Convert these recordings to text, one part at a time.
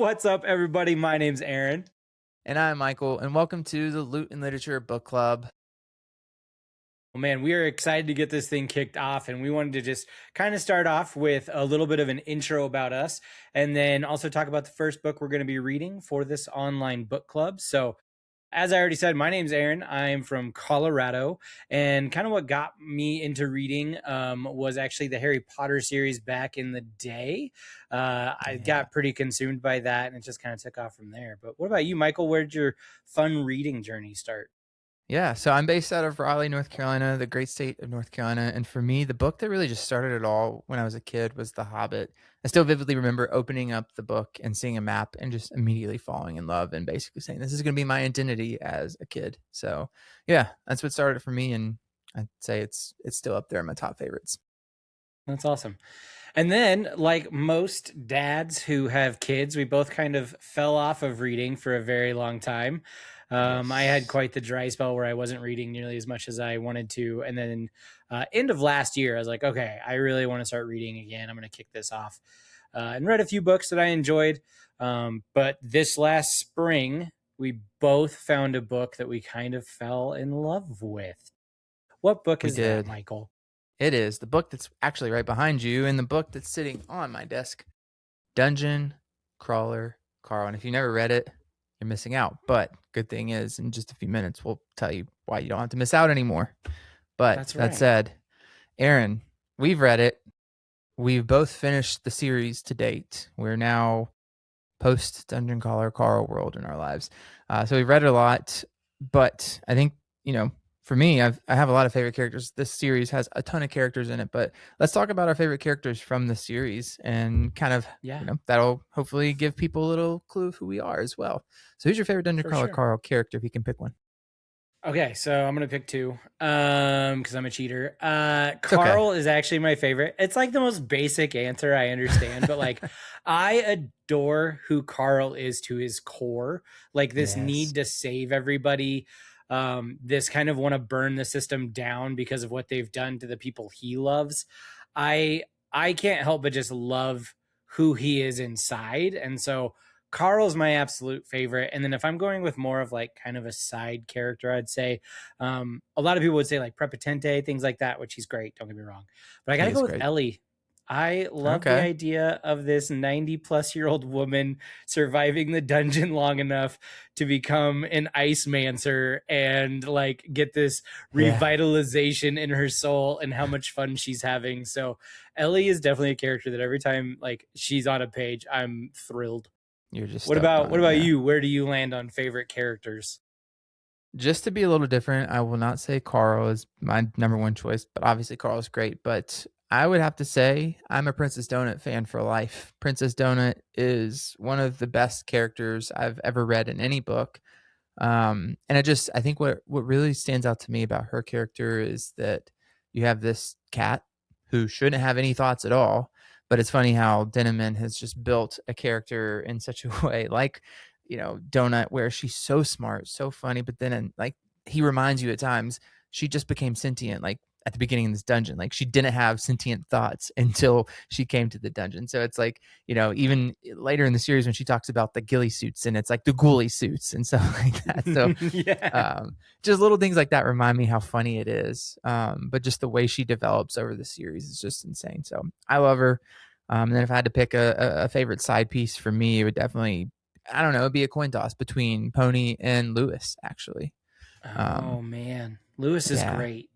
What's up, everybody? My name's Aaron. And I'm Michael, and welcome to the Loot and Literature Book Club. Well, man, we are excited to get this thing kicked off, and we wanted to just kind of start off with a little bit of an intro about us, and then also talk about the first book we're going to be reading for this online book club. So, as I already said, my name's Aaron. I'm from Colorado, and kind of what got me into reading was actually the Harry Potter series back in the day. I Yeah. got pretty consumed by that, and it just kind of took off from there. But what about you, Michael? Where did your fun reading journey start? Yeah, so I'm based out of Raleigh, North Carolina, the great state of North Carolina. And for me, the book that really just started it all when I was a kid was The Hobbit. I still vividly remember opening up the book and seeing a map and just immediately falling in love and basically saying, this is going to be my identity as a kid. So, yeah, that's what started it for me. And I'd say it's still up there in my top favorites. That's awesome. And then, like most dads who have kids, we both kind of fell off of reading for a very long time. I had Yes. quite the dry spell where I wasn't reading nearly as much as I wanted to. And then, end of last year, I was like, okay, I really want to start reading again. I'm going to kick this off and read a few books that I enjoyed. But this last spring, we both found a book that we kind of fell in love with. What book We is that, did. Michael? It is the book that's actually right behind you and the book that's sitting on my desk, Dungeon Crawler Carl. And if you never read it, you're missing out. But good thing is, in just a few minutes, we'll tell you why you don't have to miss out anymore. But That's that right. said, Aaron, we've read it. We've both finished the series to date. We're now post Dungeon Crawler Carl world in our lives. So we've read it a lot, but I think, for me, I have a lot of favorite characters. This series has a ton of characters in it, but let's talk about our favorite characters from the series and kind of, Yeah, that'll hopefully give people a little clue of who we are as well. So who's your favorite Dungeon for Crawler sure. Carl character if you can pick one? Okay, so I'm gonna pick two because I'm a cheater. It's okay. Carl is actually my favorite. It's like the most basic answer I understand, but like I adore who Carl is to his core. Like this Yes. need to save everybody, this kind of want to burn the system down because of what they've done to the people he loves. I I can't help but just love who he is inside, and so Carl's my absolute favorite. And then if I'm going with more of like kind of a side character, I'd say a lot of people would say like Prepotente, things like that, which he's great. Don't get me wrong. But I got He to go is with great. Ellie. I love the Okay. idea of this 90-plus-year-old woman surviving the dungeon long enough to become an ice mancer and like get this Yeah. revitalization in her soul and how much fun she's having. So Ellie is definitely a character that every time like she's on a page, I'm thrilled. You're just What stoked about on what her. about Yeah. you? Where do you land on favorite characters? Just to be a little different, I will not say Carl is my number one choice, but obviously Carl is great. But I would have to say I'm a Princess Donut fan for life. Princess Donut is one of the best characters I've ever read in any book. And I think what really stands out to me about her character is that you have this cat who shouldn't have any thoughts at all. But it's funny how Denneman has just built a character in such a way, like, Donut, where she's so smart, so funny, but then like he reminds you at times she just became sentient, like at the beginning of this dungeon. Like she didn't have sentient thoughts until she came to the dungeon. So it's like, even later in the series when she talks about the ghillie suits and it's like the ghoulie suits and stuff like that. So Yeah. just little things like that remind me how funny it is. But just the way she develops over the series is just insane. So I love her. And then if I had to pick a favorite side piece for me, it would definitely, I don't know, it'd be a coin toss between Pony and Lewis, actually. Oh Um, man. Lewis is yeah, great.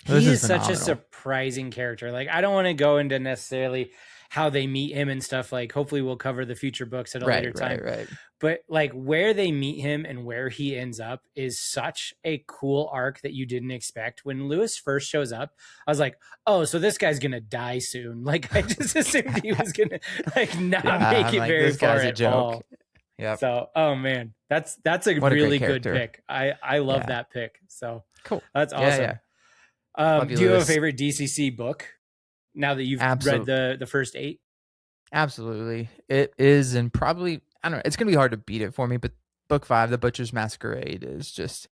Lewis He is is such a phenomenal. surprising character. Like I don't want to go into necessarily how they meet him and stuff. Like hopefully we'll cover the future books at a Right, later right, time. right. But like where they meet him and where he ends up is such a cool arc that you didn't expect. When Lewis first shows up, I was like, "Oh, so this guy's gonna die soon." Like I just assumed he was gonna like not Yeah, make I'm it like, very this far guy's a at joke. all. Yep. So, oh man, that's a What a great really good character. pick. I love Yeah. that pick. So Cool. that's Yeah, awesome. yeah. Love you, Do you have a Lewis. favorite DCC book now that you've read Absolutely. the first eight? Absolutely. It is, and probably, I don't know, it's gonna be hard to beat it for me, but book 5, The Butcher's Masquerade, is just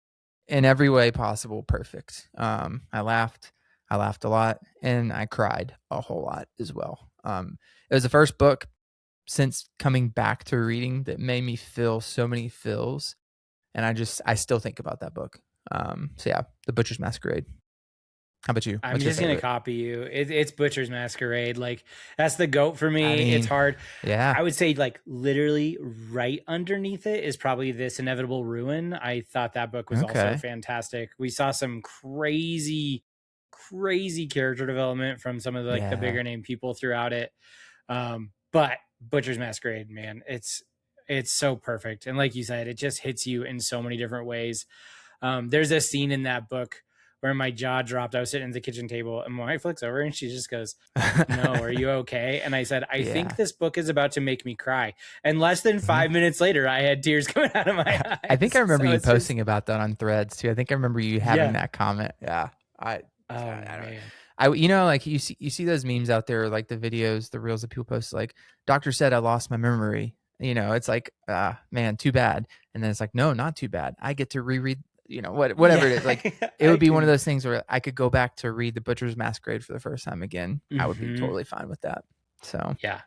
in every way possible perfect. I laughed a lot, and I cried a whole lot as well. It was the first book since coming back to reading that made me feel so many feels, and I still think about that book. So yeah, The Butcher's Masquerade. How about you? I'm What's your just gonna favorite? copy you. It's Butcher's Masquerade. Like that's the goat for I me. It's mean, hard. yeah. I would say like literally right underneath it is probably This Inevitable Ruin. I thought that book was also Okay. fantastic. We saw some crazy character development from some of like the Yeah. bigger name people throughout it. But Butcher's Masquerade, man, it's so perfect. And like you said, it just hits you in so many different ways. There's a scene in that book where my jaw dropped. I was sitting at the kitchen table and my wife looks over and she just goes, "No, are you okay?" And I said, "I think Yeah. this book is about to make me cry." And less than Mhm. 5 minutes later, I had tears coming out of my I think I eyes. remember So you it's just, posting about that on Threads too. I think I remember you having yeah. that comment. Yeah. I Oh I don't man. like you see those memes out there, like the videos, the reels that people post, like doctor said I lost my memory. It's like, man, too bad. And then it's like, no, not too bad. I get to reread, whatever Yeah, it is. Like it I would be one of can. those things where I could go back to read The Butcher's Masquerade for the first time again. I would be Hmm. totally fine with that. So Yeah.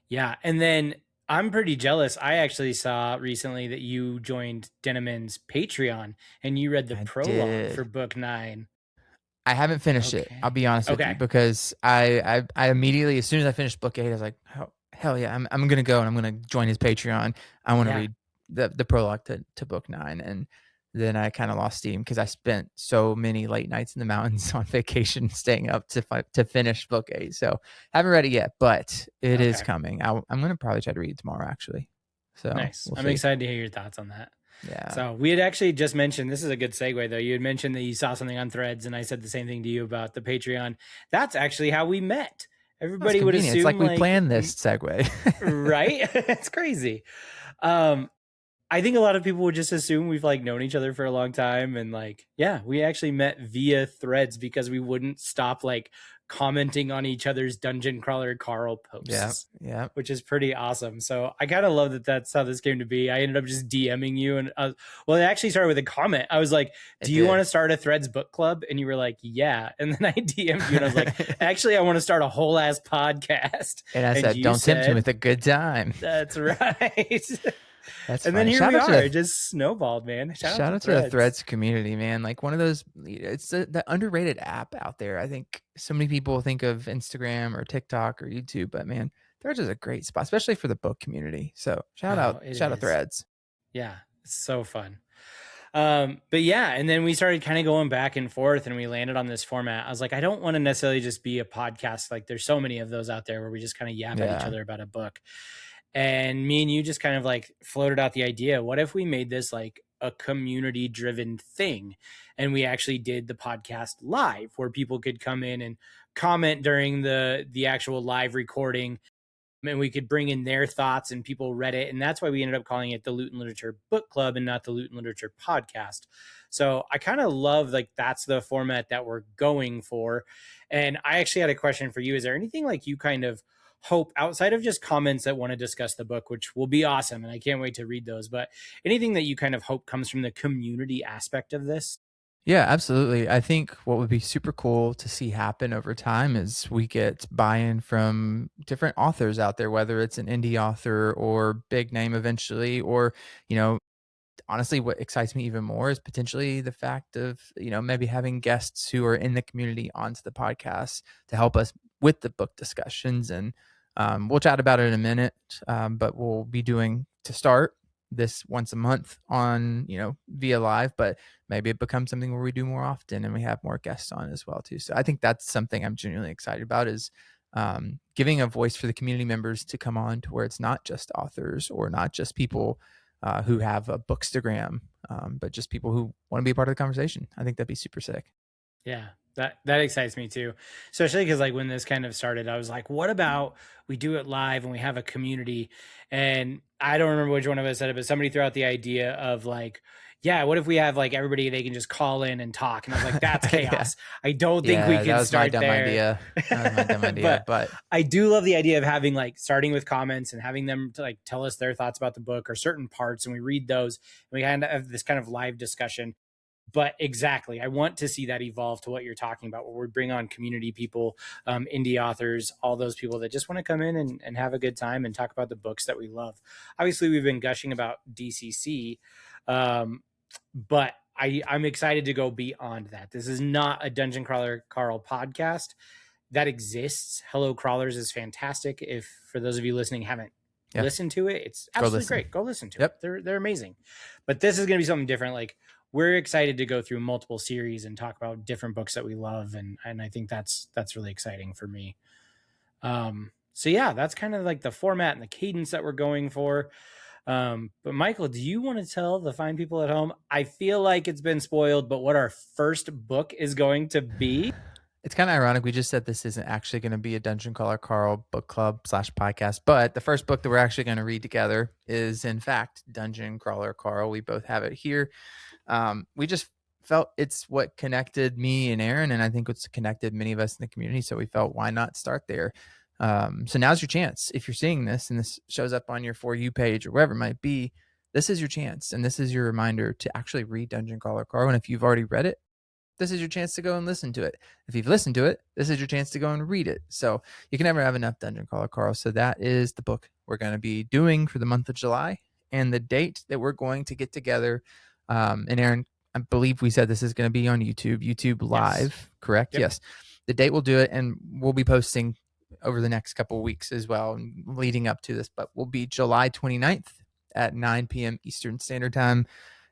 Yeah. And then I'm pretty jealous. I actually saw recently that you joined Deneman's Patreon and you read the I prologue for did. book 9. I haven't finished it. I'll Okay. be honest with you Okay. because I immediately, as soon as I finished book 8, I was like, hell yeah, I'm gonna go and I'm gonna join his Patreon. I want to Yeah. read the prologue to book 9, and then I kind of lost steam because I spent so many late nights in the mountains on vacation, staying up to finish book 8. So haven't read it yet, but it is Okay. coming. I'm gonna probably try to read it tomorrow actually. So Nice. we'll I'm see. excited to hear your thoughts on that. Yeah, So we had actually just mentioned, this is a good segue though. You had mentioned that you saw something on Threads, and I said the same thing to you about the Patreon. That's actually how we met. that's Everybody would convenient. It's assume like we like, planned this segue. right? It's crazy. Um, I think a lot of people would just assume we've like known each other for a long time. And like, yeah, we actually met via Threads because we wouldn't stop like commenting on each other's Dungeon Crawler Carl Yeah, posts, yeah. which is pretty awesome. So I kind of love that that's how this came to be. I ended up just DMing you. And well, it actually started with a comment. I was like, It "Do you want did. to start a Threads book club?" And you were like, "Yeah." And then I DM'd you and I was like, "Actually, I want to start a whole ass podcast." And I And said, you "Don't tempt me said, with a good time." "That's right." That's And then funny. here we are. It just snowballed, man. Shout out Shout to out to the Threads. Threads community, man. Like one of those, it's the underrated app out there. I think so many people think of Instagram or TikTok or YouTube, but man, Threads is a great spot, especially for the book community. So Oh, it shout out is. Threads. Yeah, it's so fun. But yeah, and then we started kind of going back and forth and we landed on this format. I was like, I don't want to necessarily just be a podcast. Like there's so many of those out there where we just kind of yap at each Yeah, other about a book. And me and you just kind of like floated out the idea, what if we made this like a community driven thing? And we actually did the podcast live where people could come in and comment during the actual live recording, and we could bring in their thoughts and people read it. And that's why we ended up calling it the Loot and Literature Book Club and not the Loot and Literature Podcast. So I kind of love like that's the format that we're going for. And I actually had a question for you. Is there anything like you kind of hope outside of just comments that want to discuss the book, which will be awesome and I can't wait to read those, but anything that you kind of hope comes from the community aspect of this? yeah, absolutely. I think what would be super cool to see happen over time is we get buy-in from different authors out there, whether it's an indie author or big name eventually, or you know honestly, what excites me even more is potentially the fact of, maybe having guests who are in the community onto the podcast to help us with the book discussions. And we'll chat about it in a minute, but we'll be doing to start this once a month on, via live, but maybe it becomes something where we do more often and we have more guests on as well too. So I think that's something I'm genuinely excited about is giving a voice for the community members to come on to where it's not just authors or not just people who have a bookstagram, but just people who want to be a part of the conversation. I think that'd be super sick. Yeah, that excites me too. Especially because like when this kind of started, I was like, what about we do it live and we have a community? And I don't remember which one of us said it, but somebody threw out the idea of like, yeah, what if we have like everybody they can just call in and talk? And I was like, that's Yeah. chaos. I don't think we Yeah, that can was my start dumb there. idea. That was my dumb idea. But But I do love the idea of having like starting with comments and having them to like tell us their thoughts about the book or certain parts, and we read those and we kind of have this kind of live discussion. But exactly, I want to see that evolve to what you're talking about, where we bring on community people, indie authors, all those people that just want to come in and have a good time and talk about the books that we love. Obviously, we've been gushing about DCC, but I'm excited to go beyond that. This is not a Dungeon Crawler Carl podcast. That exists. Hello Crawlers is fantastic. If for those of you listening haven't listened to it, it's absolutely great. Go listen to it. They're amazing. But this is going to be something different. Like, we're excited to go through multiple series and talk about different books that we love, and I think that's really exciting for me. So yeah, that's kind of like the format and the cadence that we're going for. But Michael, do you want to tell the fine people at home? I feel like it's been spoiled, but what our first book is going to be? It's kind of ironic. We just said this isn't actually going to be a Dungeon Crawler Carl book club / podcast, but the first book that we're actually going to read together is, in fact, Dungeon Crawler Carl. We both have it here. We just felt it's what connected me and Aaron, and I think it's connected many of us in the community. So we felt, why not start there? So now's your chance. If you're seeing this and this shows up on your For You page or wherever it might be, this is your chance. And this is your reminder to actually read Dungeon Crawler Carl. And if you've already read it, this is your chance to go and listen to it. If you've listened to it, this is your chance to go and read it. So you can never have enough Dungeon Crawler Carl. So that is the book we're going to be doing for the month of July, and the date that we're going to get together. And Aaron, I believe we said this is going to be on YouTube Live, correct? Yep. Yes. The date we'll do it, and we'll be posting over the next couple of weeks as well, leading up to this, but we'll be July 29th at 9 p.m. Eastern Standard Time.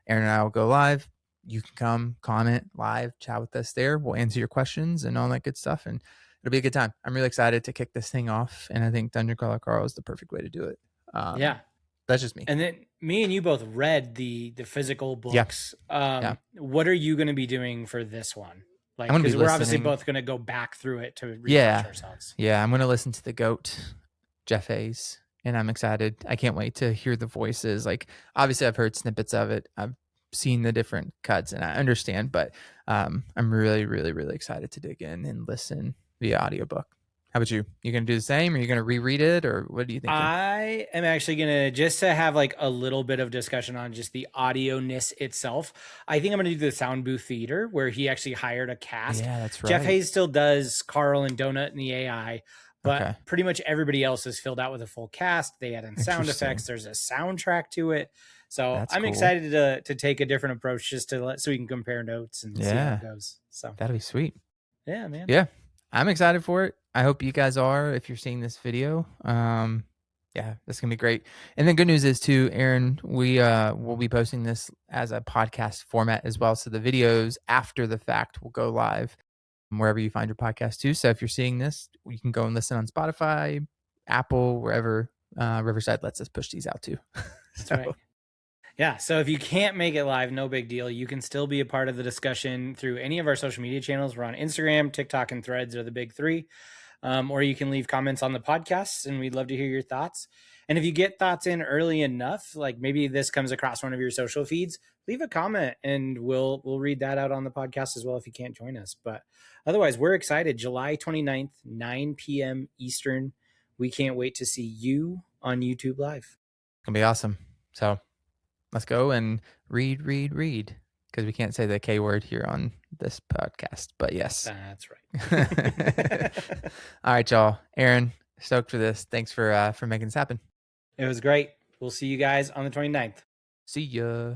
Aaron and I will go live. You can come, comment live, chat with us there. We'll answer your questions and all that good stuff, and it'll be a good time. I'm really excited to kick this thing off, and I think Dungeon Crawler Carl is the perfect way to do it. Yeah. That's just me. And then me and you both read the physical books. What are you going to be doing for this one? Like, because we're obviously both going to go back through it to refresh ourselves. Yeah, I'm going to listen to the GOAT, Jeff Hayes, and I'm excited. I can't wait to hear the voices. Like, obviously, I've heard snippets of it. I've seen the different cuts, and I understand, but I'm really, really, really excited to dig in and listen via audiobook. How about you? You going to do the same? Are you going to reread it, or what do you think? I am actually going to, just to have like a little bit of discussion on just the audio-ness itself, I think I'm going to do the Sound Booth Theater, where he actually hired a cast. Yeah, that's right. Jeff Hayes still does Carl and Donut and the AI, but pretty much everybody else is filled out with a full cast. They add in sound effects. There's a soundtrack to it. So I'm excited to take a different approach, just to so we can compare notes and see how it goes. So that'll be sweet. Yeah, man. Yeah, I'm excited for it. I hope you guys are, if you're seeing this video. Yeah, that's gonna be great. And then good news is too, Aaron, we will be posting this as a podcast format as well. So the videos after the fact will go live wherever you find your podcast too. So if you're seeing this, you can go and listen on Spotify, Apple, wherever. Riverside lets us push these out too. That's right. Yeah, so if you can't make it live, no big deal. You can still be a part of the discussion through any of our social media channels. We're on Instagram, TikTok, and Threads are the big three. Or you can leave comments on the podcasts, and we'd love to hear your thoughts. And if you get thoughts in early enough, like maybe this comes across one of your social feeds, leave a comment, and we'll read that out on the podcast as well if you can't join us. But otherwise, we're excited. July 29th, 9 p.m. Eastern. We can't wait to see you on YouTube Live. It's going to be awesome. So let's go and read, because we can't say the K word here on this podcast, but yes. That's right. All right, y'all. Aaron, stoked for this. Thanks for making this happen. It was great. We'll see you guys on the 29th. See ya.